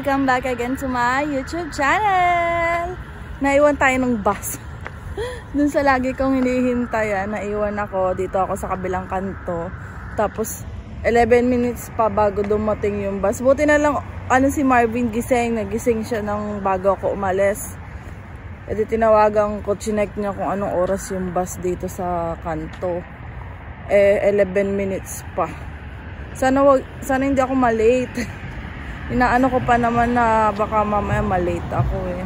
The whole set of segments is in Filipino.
Welcome back again to my YouTube channel. Naiwan tayo ng bus. Dun sa lagi kong hinihintayan, naiwan ako. Dito ako sa kabilang kanto. Tapos 11 minutes pa bago dumating yung bus. Buti na lang si Marvin gising. Nagising siya nang bago ako umalis. E di tinawagan ko, chinek niya kung anong oras yung bus dito sa kanto. 11 minutes pa. Sana hindi ako malate. Inaano ko pa naman na baka mamaya malate ako eh.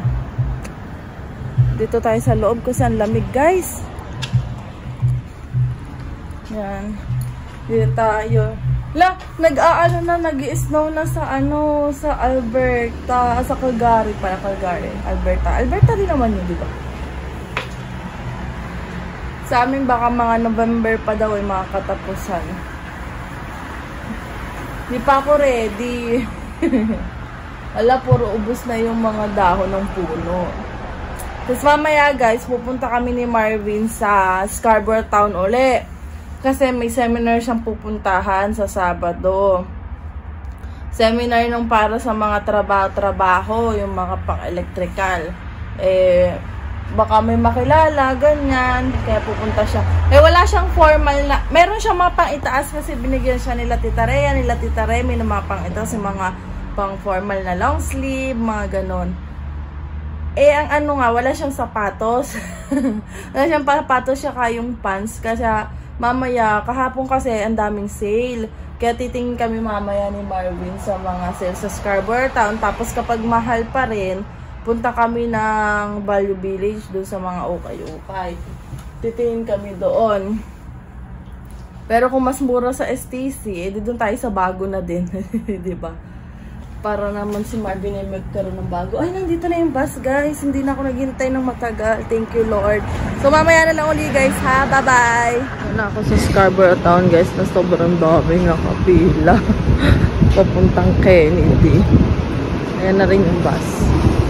Dito tayo sa loob kasi ang lamig, guys. Yan. Dito tayo. Nag-i-snow na sa sa Alberta, sa Calgary pala, Calgary. Alberta din naman yun, di ba? Sa amin baka mga November pa daw ay mga katapusan. Di pa ako ready. Wala, puro ubos na yung mga dahon ng puno. Tapos mamaya, guys, pupunta kami ni Marvin sa Scarborough Town uli. Kasi may seminar siyang pupuntahan sa Sabado. Seminar nung para sa mga trabaho, yung mga pang-electrical. Baka may makilala, ganyan. Kaya pupunta siya. Wala siyang formal na. Meron siyang mga pang-itaas kasi binigyan siya nila Tita Rhea, nila Tita Remy ng mga pang-itaas, yung mga pang-formal na long sleeve, mga ganon. Ang wala siyang sapatos. Wala siyang sapatos siya kayong pants. Kasi mamaya, kahapon kasi ang daming sale. Kaya titingin kami mamaya ni Marvin sa mga sale sa Scarborough Town. Tapos kapag mahal pa rin, punta kami ng Value Village doon sa mga ukay-ukay. Titingin kami doon. Pero kung mas mura sa STC, doon tayo sa bago na din. Diba? Para naman si Marvin ay magkaroon ng bago. Ay, nandito na yung bus, guys. Hindi na ako naghintay ng matagal. Thank you, Lord. So, mamaya na lang uli, guys, ha? Bye-bye! Wala ako sa Scarborough Town, guys, na sobrang daming nakapila. Papuntang Kennedy. Ayan na rin yung bus.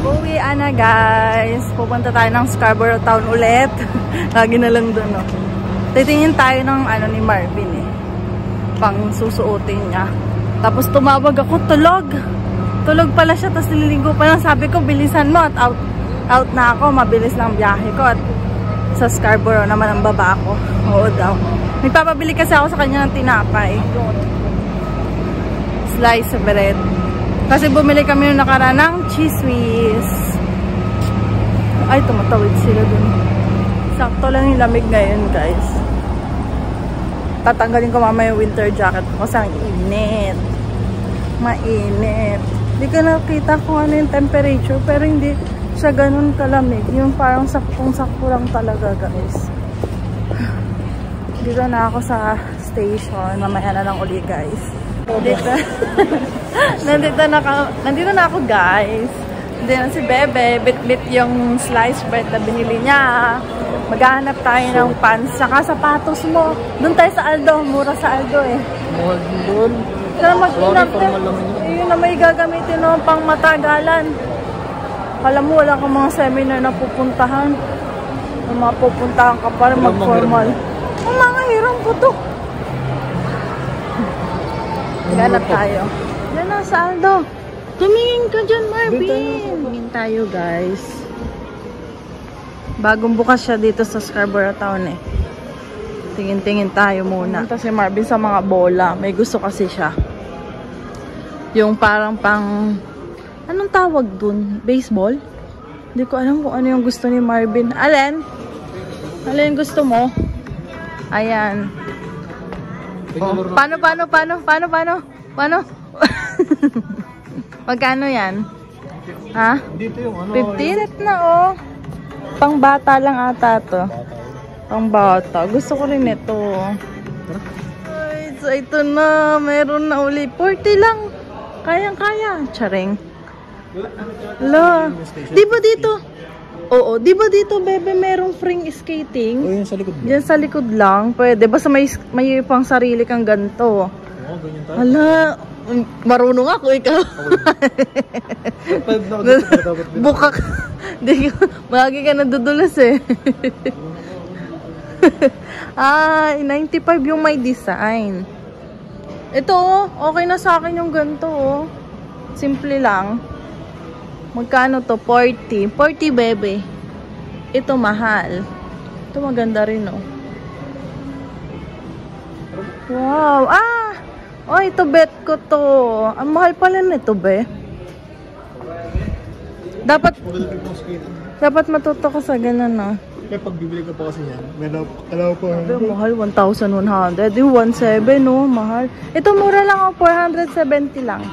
Uwi na, guys. Pupunta tayo ng Scarborough Town ulit. Lagi na lang doon, no? Titingin tayo ng ni Marvin, eh. Pang susuotin niya. Tapos tumawag ako, tulog. Tulog pala siya, tapos nililigo pa lang. Sabi ko, bilisan mo at out na ako. Mabilis lang biyahe ko. At sa Scarborough naman ang baba ako. Oo daw. Nagpapabili kasi ako sa kanya ng tinapay. Slice bread. Kasi bumili kami nung nakaraan ng cheese whiz. Ay, tumatawid sila dun. Sakto lang yung lamig ngayon, guys. Tatanggalin ko mamaya yung winter jacket ko kasi ang init. Mainit. Hindi ko nakita kung ano yung temperature, pero hindi siya ganun kalamig. Yung parang saktong-sakto lang talaga, guys. Dito na ako sa station. Mamaya na lang uli, guys. Nandito na ako, guys. Nandito na si Bebe. Bit-bit yung slice bread na binili niya. Maghahanap tayo ng pants. Saka sapatos mo. Doon tayo sa Aldo. Mura sa Aldo eh. Mura doon. Kaya mag-inap yun na may gagamitin ng pang matagalan. Alam mo, wala kang mga seminar na pupuntahan. Yung mga pupuntahan ka para mag-formal. Ang mga hirang po to. Ganap tayo. Yan na sa Aldo. Tumingin ka dyan, Marvin. Tumingin tayo, guys. Bagong bukas siya dito sa Scarborough Town eh. Tingin-tingin tayo muna. Punta si Marvin sa mga bola. May gusto kasi siya. Yung parang anong tawag dun? Baseball? Hindi ko alam kung ano yung gusto ni Marvin. Alin? Alin gusto mo? Ayan. Oh, paano? Magkano yan? Ha? Dito yung 15 na, oh. Pang bata lang ata to. Pang bata. Gusto ko rin ito. Ay, so ito na. Meron na uli. 40 lang. Kayang-kaya. Charing. Hala. Di ba dito? Oo. Di ba dito, Bebe, merong free skating? O, yun sa likod. Diyan sa likod lang. Pwede. Basta may pang sarili kang ganito. Oo, ganyan tayo. Hala. Marunong ako, ikaw. Bukak. Lagi ka nadudulas eh. Ay, 95 yung may design. Ito, okay na sa akin yung ganito. Simple lang. Magkano to? 40. 40, bebe. Ito mahal. Ito maganda rin, oh. Wow. Ah! Oh, ito bet ko to. Ang mahal pala nito, be. Dapat matuto ko sa ganun, no? Kaya pag bibili ka pa kasi yan, may alaw pa. Mahal, 1,100. Yung 1,700, no? Mahal. Ito, mura lang, oh. 470 lang.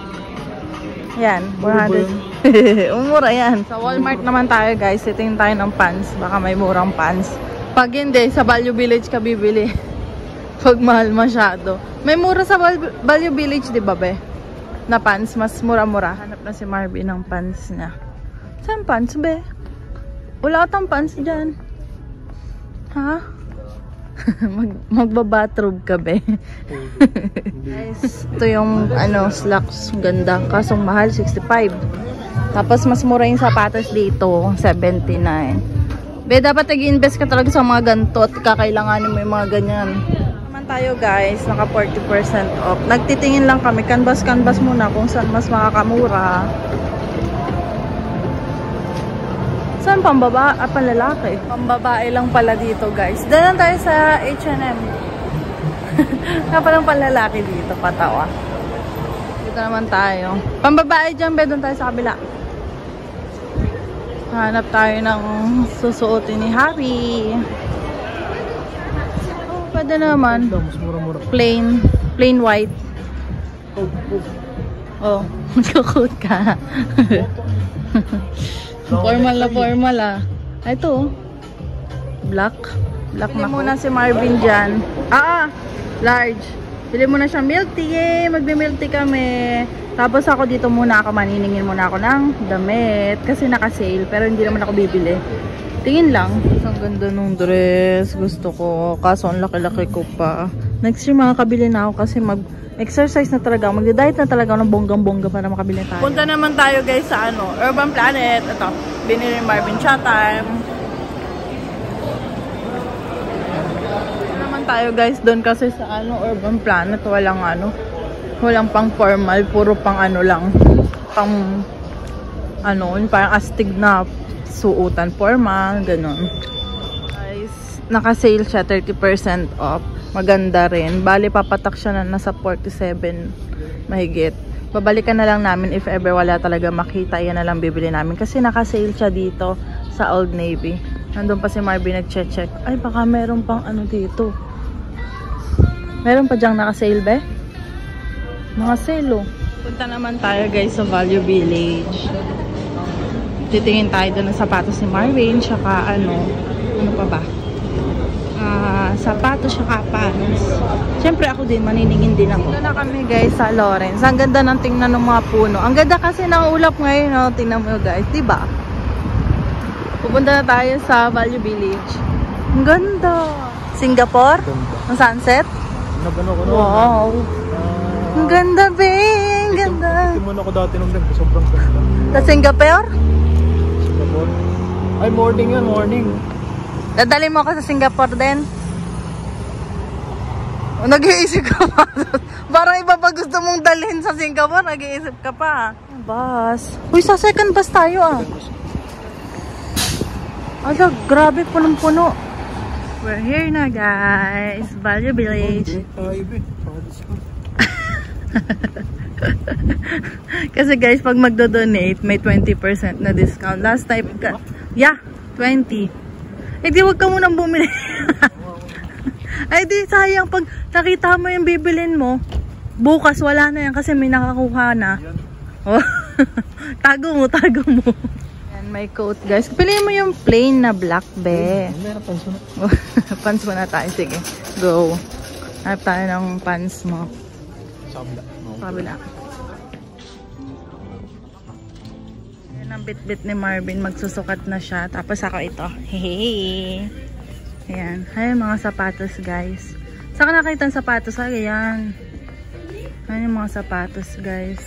Yan, 400. Umura yan. Sa Walmart naman tayo, guys. Titingin tayo ng pants. Baka may murang pants. Pag hindi, sa Value Village ka bibili. Pag mahal masyado. May mura sa Value Village, di ba, be? Na pants. Mas mura-mura. Hanap na si Marvin ng pants niya. Saan pants, be? Wala atang pants dyan. Ha? Magbabathrobe ka, be. Guys, ito yung slacks. Ganda. Kasong mahal, 65. Tapos mas mura yung sapatos dito, 79. Be, dapat nag-invest ka talaga sa mga ganito at kakailanganin mo yung mga ganyan. Naman tayo, guys, naka 40% off. Nagtitingin lang kami, canvas muna kung saan mas makakamura. Saan pambaba? Panlalaki. Pambabae lang pala dito, guys. Doon tayo sa H&M. Palang panlalaki dito, patawa. Dito naman tayo. Pambabae dyan, be. Doon tayo sa kabila. Hanap tayo ng susuotin ni Harry. Oh, pwede naman. Plain white. Oh, magkukot ka. Formal ah. Ito, black na. Bili muna si Marvin dyan. Large. Bili muna siya milk tea. Magbi-milk tea kami. Tapos ako dito muna maniningin muna ako ng damit. Kasi naka-sale. Pero hindi naman ako bibili. Tingin lang. Ang ganda nung dress. Gusto ko. Kaso ang laki-laki ko pa. Next year makakabili na ako kasi exercise na talaga. Magdi-diet na talaga ng bonggang-bongga para makabili tayo. Punta naman tayo, guys, sa Urban Planet. Ito, binili ni Marvin Chatham. Punta naman tayo, guys, doon kasi sa Urban Planet. Walang pang formal. Puro pang lang. Pang, parang astig na suotan. Formal, ganun. Guys, naka-sale siya, 30% off. Maganda rin. Bali, papatak siya na nasa 47 mahigit. Babalikan na lang namin if ever wala talaga makita. Yan na lang bibili namin. Kasi naka-sale siya dito sa Old Navy. Nandun pa si Marvin nag-check. Ay, baka meron pang dito. Meron pa dyang naka-sale, be? Mga sale, oh. Punta naman tayo, guys, sa Value Village. Titingin tayo doon ng sapatos ni Marvin. Tsaka ano pa ba? Sapatos siya pants. Siyempre ako din, maniningin din ako. Dito na kami, guys, sa Lawrence. Ang ganda ng tingnan ng mga puno. Ang ganda kasi ng ulap ngayon, no? Tingnan mo, guys, diba? Pupunta na tayo sa Value Village. Ang ganda. Singapore? Ang sunset? Wow. Ang ganda, be. Ang ganda. Timun ako dati nung lang. Sobrang ganda. Sa Singapore? Ay, morning yan, morning. Dadali mo ako sa Singapore din? Nag-iisip ka pa. Parang iba pa gusto mong dalhin sa Singapore. Nag-iisip ka pa. Bus. Uy, sa second bus tayo Ala, grabe, punong-puno. We're here na, guys. Value Village. Kasi guys, pag magdo-donate, may 20% na discount. Last time, 20. Eh di wag ka munang bumili. Ay di sayang pag nakita mo yung bibilin mo, bukas wala na yan kasi may nakakuha na. Oh. Tago mo. Yan, may coat, guys. Piliin mo yung plain na black, be. Meron pants mo na. Pants mo na tayo. Sige, go. Hanap tayo ng pants mo. Sabila. Yan ang bit-bit ni Marvin. Magsusukat na siya. Tapos ako ito. Hehehe. Ayan. Ayan mga sapatos, guys. Saan ka nakita ang sapatos? Ayan. Ayan yung mga sapatos, guys.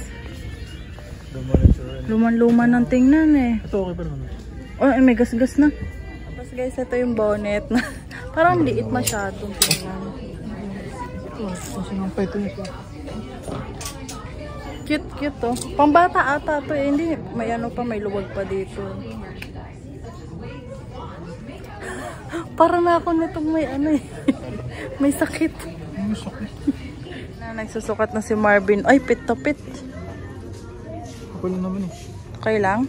Luman-luman ng tingnan eh. Ito okay pa naman. Oh, may gas-gas na. Tapos guys, ito yung bonnet na. Parang liit masyadong tingnan. Ito, kasi nang pa ito. Cute oh. Pambata ata to eh. Hindi, may ano pa, may luwag pa dito. Para na ako nitong may ano eh. May sakit. Nagsusukat na si Marvin. Ay, pit to pit. Ako lang naman eh. Okay lang?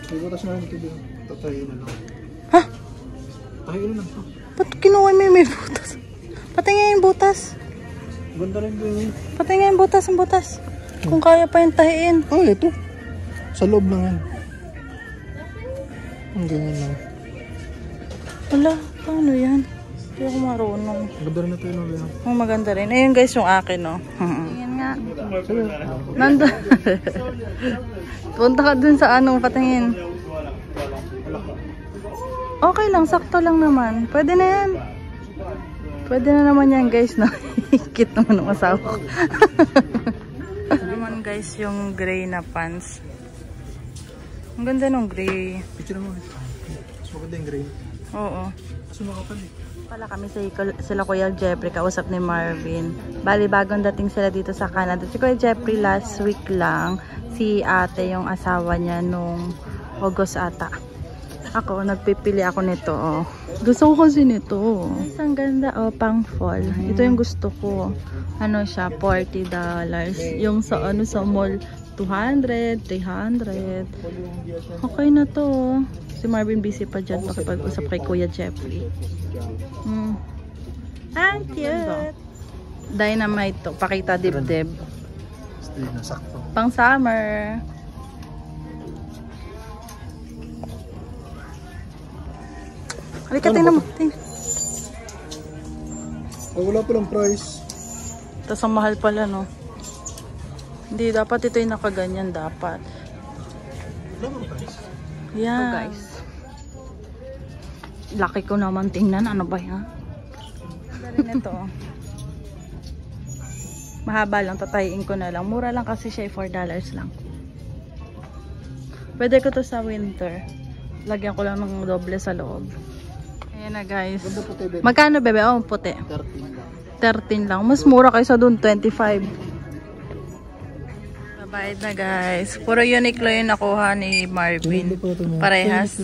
May butas na rin ito din. Tatayin na lang. Ha? Tayo na lang. Ba't kinuha mo yung may butas? Patingin yung butas. Ganda rin din eh. Patingin yung butas, ang butas. Kung kaya pa yung tahiin. Ah, ito. Sa loob lang yan. Ang ganyan lang. Wala, paano yan? Hindi ako marunong. Maganda rin na ito yun. Oh, maganda rin. Ayun guys, yung akin, no? Tingin nga. Nandun. Punta ka dun sa ano, patingin. Okay lang, sakto lang naman. Pwede na yan. Pwede na naman yan guys, no? Cute naman ang asawa ko. Naman guys, yung gray na pants. Ang ganda nung gray. Picture mo. Mas maganda yung gray. Oo. Sumakapal eh. Pala kami sila Kuya Jeffrey, kausap ni Marvin. Bali, bagong dating sila dito sa Canada. Si Kuya Jeffrey last week lang. Si ate, yung asawa niya nung August ata. Ako, nagpipili ako nito. Oh. Gusto ko kasi nito. Yes, ang ganda. Oh, pang fall. Ito yung gusto ko. Ano siya, $40. Yung sa ano sa mall, 200, 300. Okay na to. Si Marvin busy pa dyan pakipag-usap kay Kuya Jeffrey. Ah, cute. Dynamite to. Pakita dibdib. Pang summer. Halika, tingnan mo. Wala palang price. Tapos ang mahal pala, no? Hindi, dapat ito yung nakaganyan. Dapat. Wala palang price? Yeah. Oh, guys. Laki ko naman tingnan. Ano ba yan? Rin ito. Mahaba lang. Tatayin ko na lang. Mura lang kasi siya. $4 lang. Pwede ko to sa winter. Lagyan ko lang ng doble sa loob. Ayan na guys. Magkano bebe? Oh, puti. 13 lang. Mas mura kaysa dun. 25. Babayad na guys. Puro Uniqlo yung nakuha ni Marvin. Parehas.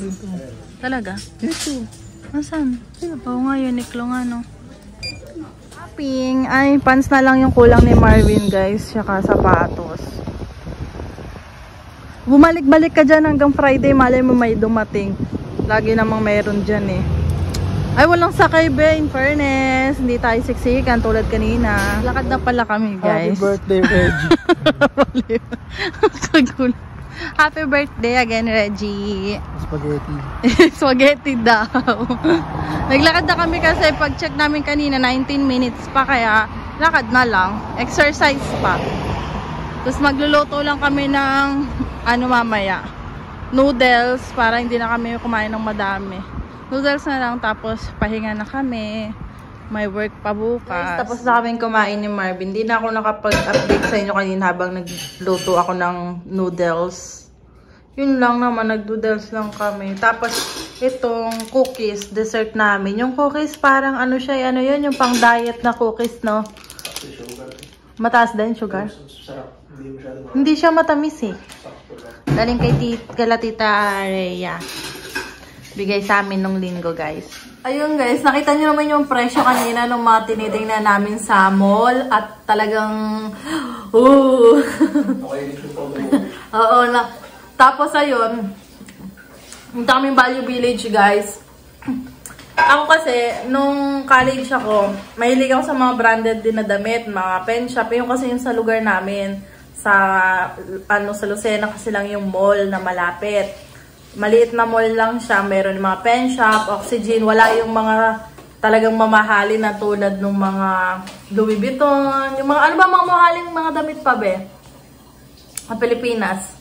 Talaga? Ito. Nasaan? Oo nga, Uniqlo nga, no? Shopping. Ay, pants na lang yung kulang ni Marvin, guys. Tsaka sapatos. Bumalik-balik ka dyan hanggang Friday. Malay mo may dumating. Lagi namang mayroon dyan, eh. Ay, walang sakay, be. In fairness. Hindi tayo siksikan tulad kanina. Lakad na pala kami, guys. Happy birthday, Reggie. Happy birthday again, Reggie. Spaghetti. Spaghetti daw. Naglakad na kami kasi pag-check namin kanina 19 minutes pa, kaya lakad na lang. Exercise pa. Tapos magluluto lang kami ng ano mamaya. Noodles para hindi na kami kumain ng madami. Noodles na lang, tapos pahinga na kami. May work pa bukas. Tapos na kami kumain ni Marvin. Hindi na ako nakapag-update sa inyo kanina habang nagluto ako ng noodles. Yun lang naman, nag-noodles lang kami. Tapos itong cookies, dessert namin. Yung cookies parang ano siya, ano yun, yung pang diet na cookies, no? Mataas din sugar. Hindi siya matamis eh. Galing kay Tita Rhea. Bigay sa amin nung linggo, guys. Ayun guys, nakita nyo naman yung presyo kanina nung mga tinitingnan namin sa mall at talagang oo na. Tapos ayun, ang daming Value Village guys. Ako kasi, nung college ako, mahilig ako sa mga branded din na damit, mga pen shop. Yung kasi yung sa lugar namin, sa Lucena kasi lang yung mall na malapit. Maliit na mall lang siya, meron yung mga pen shop, Oxygen, wala yung mga talagang mamahalin na tulad ng mga Louis Vuitton, yung mga, ano ba mga mamahalin mga damit pa be? Sa Pilipinas.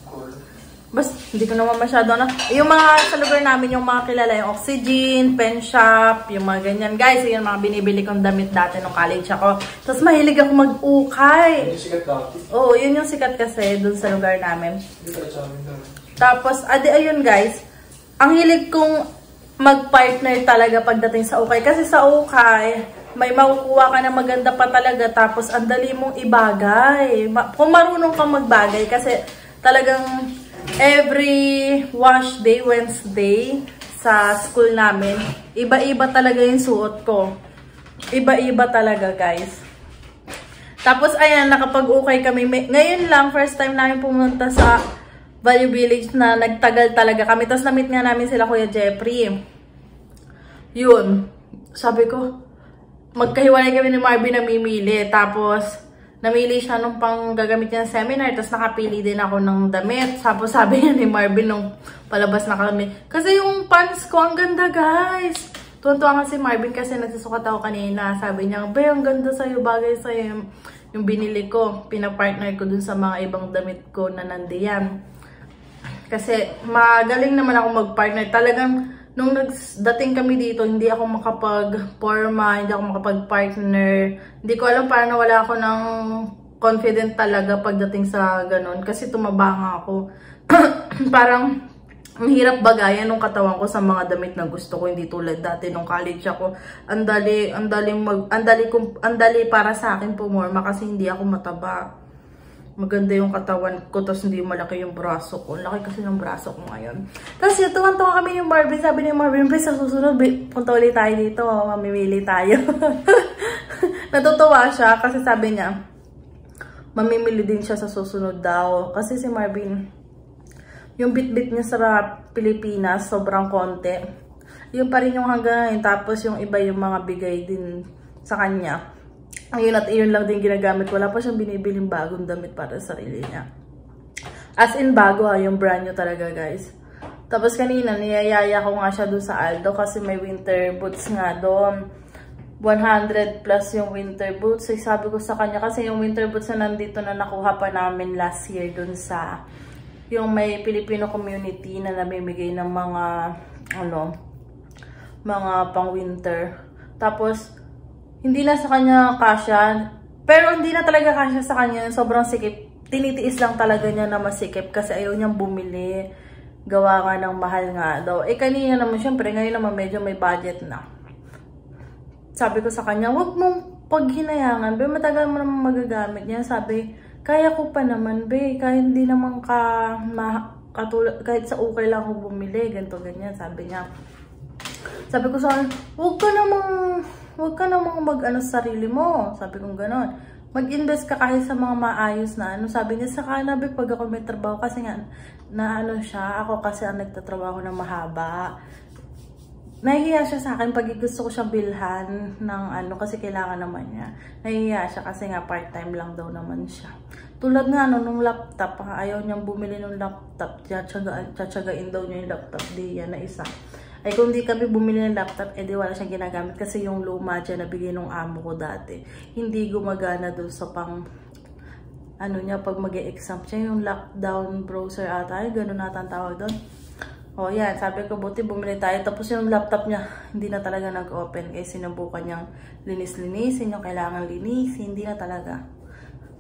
Basta, hindi ko naman masyado na. Yung mga sa lugar namin, yung mga kilala, yung Oxygen, pen shop, yung mga ganyan. Guys, yun mga binibili kong damit dati nung college ako. Tapos mahilig ako mag-ukay. Yung sikat dati? Oo, yun yung sikat kasi dun sa lugar namin. Tapos, ayun guys, ang hilig kong mag-partner talaga pagdating sa ukay. Kasi sa ukay, may makukuha ka na maganda pa talaga, tapos ang dali mong ibagay. Kung marunong kang magbagay, kasi talagang every wash day, Wednesday, sa school namin, iba-iba talaga yung suot ko. Iba-iba talaga, guys. Tapos, ayan, nakapag-ukay kami. Ngayon lang, first time namin pumunta sa Value Village na nagtagal talaga kami. Tapos, na-meet nga namin sila Kuya Jeffrey. Yun. Sabi ko, magkahiwalay kami ni Marvin na mimili. Tapos, namili siya nung pang gagamit niya ng seminar. Tapos, nakapili din ako ng damit. Tapos, sabi niya ni Marvin nung palabas na kami, kasi yung pants ko, ang ganda, guys. Tuwan-tuwa nga si Marvin kasi nagsusukat ako kanina. Sabi niya, "Be, ang ganda sa'yo, bagay sa'yo." Yung binili ko, pinapartner ko dun sa mga ibang damit ko na nandiyan. Kasi, magaling naman ako mag-partner. Talagang, nung dating kami dito, hindi ako makapag-forma, hindi ako makapag-partner. Hindi ko alam paano wala ako ng confident talaga pagdating sa ganun. Kasi tumaba nga ako. Parang, ang hirap bagayan ng katawan ko sa mga damit na gusto ko. Hindi tulad dati nung college ako. Ang dali para sa akin pumorma kasi hindi ako mataba. Maganda yung katawan ko, tapos hindi malaki yung braso ko. Laki kasi ng braso ko ngayon. Tapos yun, tuwan-tuwa kami yung Marvin. Sabi ni Marvin, "Sa susunod, punta ulit tayo dito. Mamimili tayo." Natutuwa siya kasi sabi niya, mamimili din siya sa susunod daw. Kasi si Marvin, yung bit-bit niya sa Pilipinas, sobrang konti. Yung pa rin yung hanggang ngayon. Tapos yung iba yung mga bigay din sa kanya. Ayun at iyon lang din ginagamit. Wala pa siyang binibiling bagong damit para sa sarili niya. As in bago yung brand new talaga, guys. Tapos kanina niyayaya ko nga siya doon sa Aldo kasi may winter boots nga doon. 100 plus yung winter boots. So, sabi ko sa kanya kasi yung winter boots na nandito na nakuha pa namin last year doon sa yung may Filipino community na namimigay ng mga mga pang winter. Tapos hindi na sa kanya kasya. Pero hindi na talaga kasya sa kanya. Sobrang sikip. Tinitiis lang talaga niya na masikip kasi ayaw niyang bumili. Gawa nga ng mahal nga daw. Eh kanina naman, syempre, ngayon naman medyo may budget na. Sabi ko sa kanya, "Huwag mong paghinayangan. Be, matagal mo naman magagamit niya." Sabi, "Kaya ko pa naman, be. Kahit hindi naman katulad, kahit sa okay lang ako bumili." Ganito, ganyan. Sabi niya. Sabi ko sa kanya, Huwag ka namang mag-ano sa sarili mo." Sabi kong gano'n. "Mag-invest ka kahit sa mga maayos na ano." Sabi niya, "Saka na, pag ako may trabaho." Kasi nga, siya. Ako kasi ang nagtatrabaho na mahaba. Nahihiya siya sa akin pag gusto ko siyang bilhan ng kasi kailangan naman niya. Nahihiya siya kasi nga part-time lang daw naman siya. Tulad nga nung laptop, ayaw niyang bumili ng laptop. Tsatsagain daw niya yung laptop. Di yan na isa. Ay kung di kami bumili ng laptop, di wala siyang ginagamit kasi yung luma dyan na bigay nung amo ko dati. Hindi gumagana doon sa pang, niya, pag mag-e-exam siya, yung lockdown browser ata, gano'n natin tawag doon. O yan, sabi ko, buti bumili tayo. Tapos yung laptop niya, hindi na talaga nag-open. Kaya sinubukan niyang linis-linisin, yung kailangan linisin, hindi na talaga.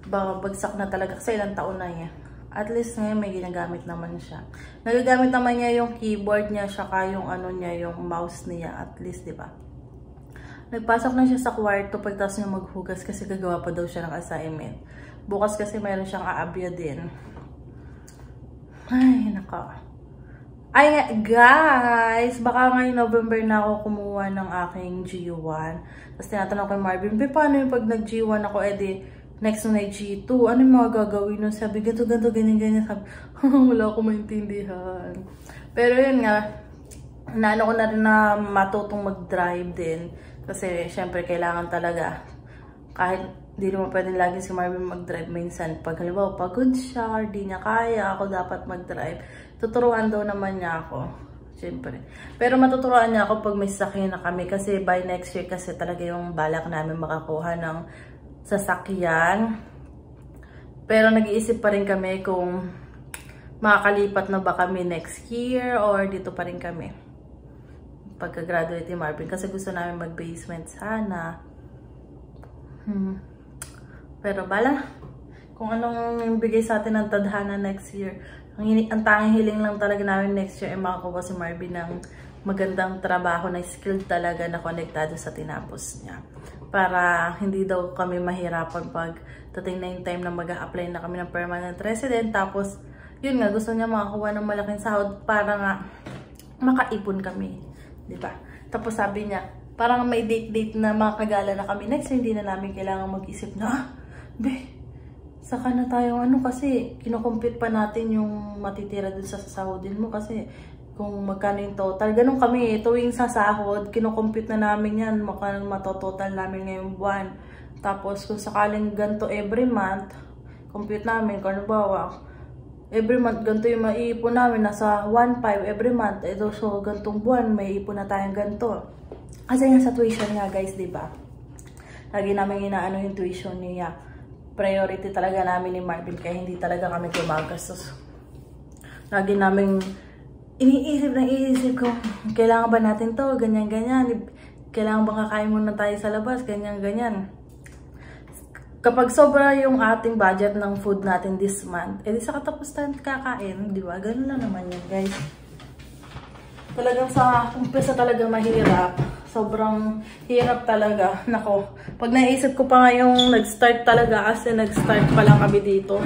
Bagsak na talaga kasi ilang taon na yan. At least ngayon may ginagamit naman siya. Nagagamit naman niya yung keyboard niya, saka yung yung mouse niya, at least, di ba? Nagpasok na siya sa kwarto pagtas niya maghugas kasi gagawa pa daw siya ng assignment. Bukas kasi mayroon siyang aabya din. Ay, naka. Ay, guys, baka ngayong November na ako kumuha ng aking G1. Tapos tinatanong ko kay Marvin, paano yung pag nag-G1 ako, next na G2, ano yung mga gagawin nun? Sabi, ganito, ganyan. Sabi, wala akong maintindihan. Pero yun nga, naano ko na rin na matutong mag-drive din. Kasi, syempre, kailangan talaga. Kahit di naman pwede lagi si Marvin mag-drive minsan. Pag halimbawa, pagod siya, di niya kaya, ako dapat mag-drive. Tuturuan daw naman niya ako. Syempre. Pero matuturuan niya ako pag may sasakyan na kami. Kasi by next year kasi talaga yung balak namin makakuha ng sasakyan. Pero nag-iisip pa rin kami kung makakalipat na ba kami next year or dito pa rin kami pagka-graduate ni Marvin. Kasi gusto namin mag-basement sana. Pero bala, kung anong bigay sa atin ng tadhana next year. Ang tanging hiling lang talaga namin next year ay makakuha si Marvin ng magandang trabaho na skilled talaga na konektado sa tinapos niya. Para hindi daw kami mahirapan pag dating na yung time na mag-a-apply na kami ng permanent resident. Tapos, yun nga, gusto niya makakuha ng malaking sahod para nga makaipon kami. Diba? Tapos sabi niya, parang may date na makakagala na kami. Next, hindi na namin kailangan mag-isip na, saka na tayo kasi kinukompute pa natin yung matitira dun sa sahodin mo kasi kung magkano yung total. Ganun kami, tuwing sasahod, kinukompute na namin yan, matototal namin ngayong buwan. Tapos kung sakaling ganito every month, compute namin, kung ano bawa, every month ganito yung maiipon namin, nasa 1.5 every month. Ito, so gantong buwan, may ipon na tayong ganito. Kasi nga sa tuition nga guys, diba? Lagi namin inaano yung tuition niya. Priority talaga namin ni Marvin, kaya hindi talaga kami gumagastos. Lagi namin iniisip ko, kailangan ba natin to, ganyan-ganyan. Kailangan ba kakain muna tayo sa labas, ganyan-ganyan. Kapag sobra yung ating budget ng food natin this month, edi sa katapusan kakain, di ba? Ganun lang naman yun, guys. Talagang sa umpisa talaga mahirap. Sobrang hirap talaga. Nako, pag naisip ko pa nga yung nag-start talaga kasi nag-start pa lang kami dito.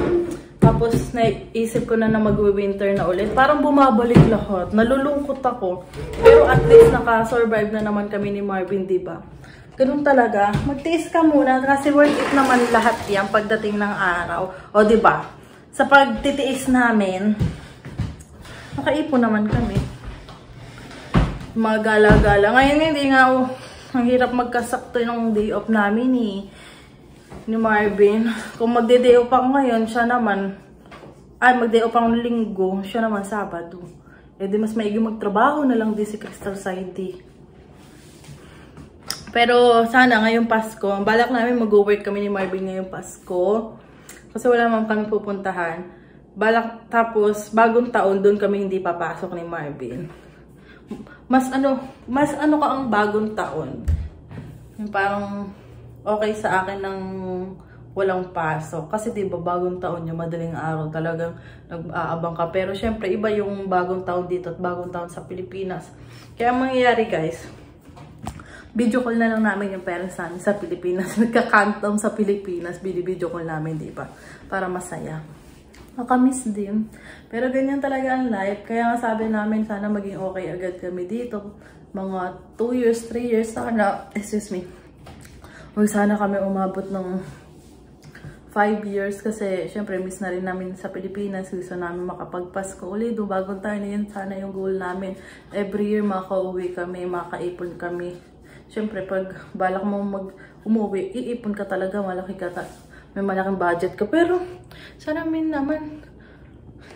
Tapos naisip ko na mag-winter na ulit. Parang bumabalik lahat. Nalulungkot ako. Pero at least naka-survive na naman kami ni Marvin, diba? Ganun talaga. Magtiis ka muna kasi worth it naman lahat yan pagdating ng araw. O diba? Sa pagtitiis namin, nakaipon naman kami. Mga gala-gala. Ngayon hindi nga ang hirap magkasakto ng day off namin ni Marvin. Kung magde-day off ako ngayon, siya naman, magde-day off ako ng linggo, siya naman Sabado. Eh di mas maigi magtrabaho na lang din si Crystal Saidi. Pero sana ngayong Pasko, balak namin mag-work kami ni Marvin ngayong Pasko. Kasi wala naman kami pupuntahan. Balak tapos bagong taon doon kami hindi papasok ni Marvin. Mas ano ka ang bagong taon. Yung parang okay sa akin ng walang pasok. Kasi diba bagong taon yung madaling araw talagang nag-aabang ka. Pero syempre iba yung bagong taon dito at bagong taon sa Pilipinas. Kaya ang mangyayari guys, video call na lang namin yung parents namin sa Pilipinas. Nagka-countdown sa Pilipinas, video call namin, diba? Para masaya. Nakamiss din. Pero ganyan talaga ang life. Kaya nga sabi namin, sana maging okay agad kami dito. Mga 2 years, 3 years, sana, excuse me. Huwag sana kami umabot ng 5 years kasi syempre miss na rin namin sa Pilipinas. Gusto namin makapagpasko ulit. Bagong tayo na yun, sana yung goal namin. Every year makauwi kami, makaipon kami. Syempre pag balak mo umuwi, iipon ka talaga, may malaking budget ka. Pero sana naman,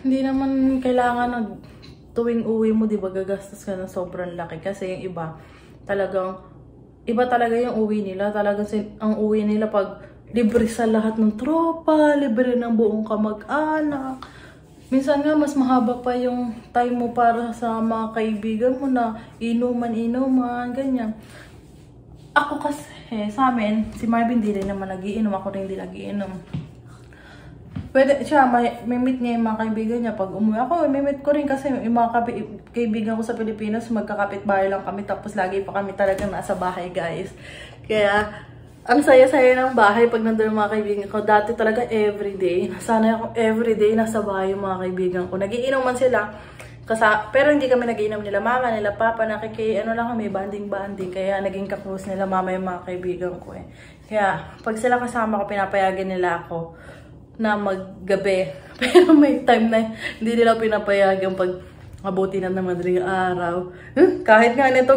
hindi naman kailangan tuwing uwi mo, di ba, gagastos ka ng sobrang laki. Kasi yung iba talaga yung uwi nila. Talagang ang uwi nila pag libre sa lahat ng tropa, libre ng buong kamag-anak. Minsan nga, mas mahaba pa yung time mo para sa mga kaibigan mo na inuman, ganyan. Ako kasi, sa amin, si Marvin di rin naman nagiinom, ako rin di nagiinom. Pwede siya, may meet niya yung mga kaibigan niya. Pag umuwi ako, may meet ko rin kasi yung mga kaibigan ko sa Pilipinas, magkakapit-bahay lang kami. Tapos lagi pa kami talagang nasa bahay, guys. Kaya, ang saya-saya ng bahay pag nandun mga kaibigan ko. Dati talaga everyday. Sana ako everyday nasa bahay yung mga kaibigan ko. Nagiinom man sila. Pero hindi kami nagiinom nila mama, nila papa, ano lang kami, banding-banding. Kaya naging ka-close nila mama yung mga kaibigan ko eh. Kaya, pag sila kasama ko, pinapayagan nila ako na maggabi. Pero may time na hindi nila pinapayagan pag mabuti na madaling araw. Kahit nga nito,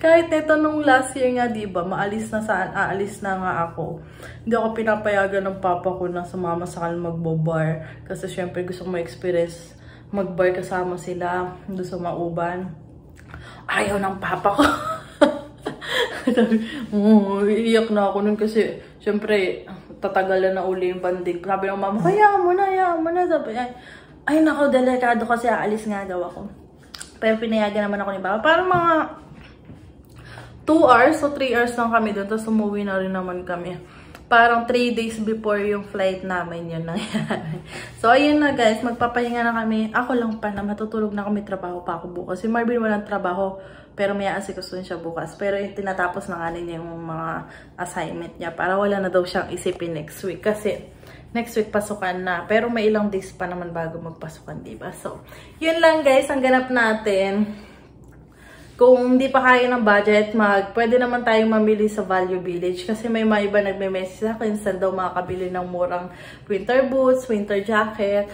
kahit nito nung last year nga, diba, aalis na nga ako. Hindi ako pinapayagan ng papa ko na sumama sa kanila magbo-bar. Kasi syempre gusto ko ma-experience mag-bar kasama sila doon sa Mauban. Ayaw ng papa ko. Iiyak na ako nun kasi syempre tatagalan na uli yung banding. Sabi ng mama, hayaan mo na. Sabi, ay nako, delikado kasi aalis nga daw ako. Pero pinayagan naman ako ni papa. Parang mga 2 hours o 3 hours lang kami doon. Tapos umuwi na rin naman kami. parang 3 days before yung flight namin yun nangyari. So, ayun na guys, magpapahinga na kami. Ako lang pa na matutulog na kami, trabaho pa ako bukas. Si Marvin walang trabaho, pero may aasikaso siya bukas. Pero yung tinatapos na nga niya yung mga assignment niya para wala na daw siyang isipin next week. Kasi next week pasukan na. Pero may ilang days pa naman bago magpasukan, diba? So, yun lang guys, ang ganap natin. Kung hindi pa kaya ng budget, pwede naman tayong mamili sa Value Village. Kasi may mga iba nagme-message sa akin, saan daw makakabili ng murang winter boots, winter jacket.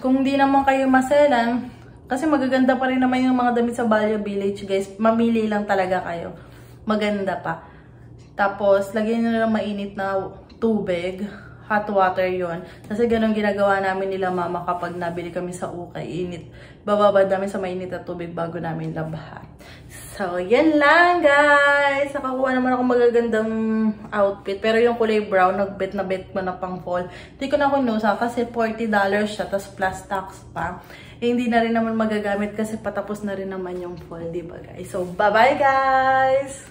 Kung hindi naman kayo maselan, kasi magaganda pa rin naman yung mga damit sa Value Village, guys. Mamili lang talaga kayo. Maganda pa. Tapos, lagyan nyo lang mainit na tubig. Hot water yon. Kasi ganun ginagawa namin nila mama kapag nabili kami sa ukay. Init. Bababad namin sa mainit na tubig bago namin labahan. So, yan lang guys. Nakakuha naman ako magagandang outfit. Pero yung kulay brown, nagbet na bet ko na pang fall. Hindi ko na kunusa kasi $40 siya. Tapos plus tax pa. Eh, hindi na rin naman magagamit kasi patapos na rin naman yung fall. Diba guys? So, bye-bye guys!